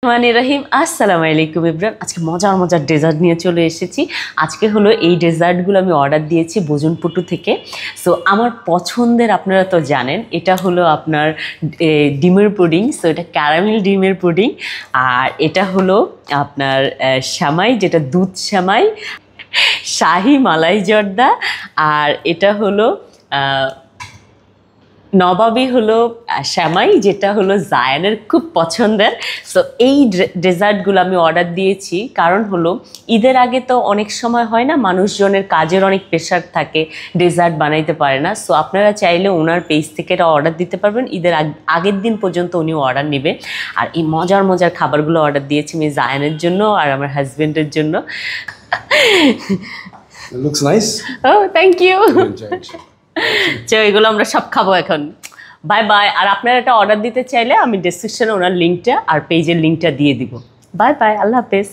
মানে রহিম আসসালামু আলাইকুম ইব্রান। আজকে মজার মজার ডেজার্ট নিয়ে চলে এসেছি। আজকে হলো এই ডেজার্টগুলো আমি অর্ডার দিয়েছি বোজনপুটু থেকে। সো আমার পছন্দের, আপনারা তো জানেন, এটা হলো আপনার ডিমের পুডিং। সো এটা ক্যারামেল ডিমের পুডিং। আর এটা হলো আপনার শ্যামাই, যেটা দুধ শ্যামাই, শাহি মালাই জর্দা। আর এটা হলো নবাবী হলো শ্যামাই, যেটা হলো জায়ানের খুব পছন্দের। সো এই ডেজার্টগুলো আমি অর্ডার দিয়েছি কারণ হলো ঈদের আগে তো অনেক সময় হয় না, মানুষজনের কাজের অনেক প্রেশার থাকে, ডেজার্ট বানাইতে পারে না। সো আপনারা চাইলে ওনার পেজ থেকে এটা অর্ডার দিতে পারবেন। ঈদের আগের দিন পর্যন্ত উনি অর্ডার নেবে। আর এই মজার মজার খাবারগুলো অর্ডার দিয়েছি আমি জায়ানের জন্য আর আমার হাজব্যান্ডের জন্য। It looks nice. Oh, thank you. Enjoy it. তো এগুলো আমরা সব খাবো এখন। Bye bye. আর আপনারা এটা অর্ডার দিতে চাইলে আমি ডেসক্রিপশনে ওনার লিঙ্কটা আর পেজের লিঙ্কটা দিয়ে দিব। বাই বাই, আল্লাহ হাফেজ।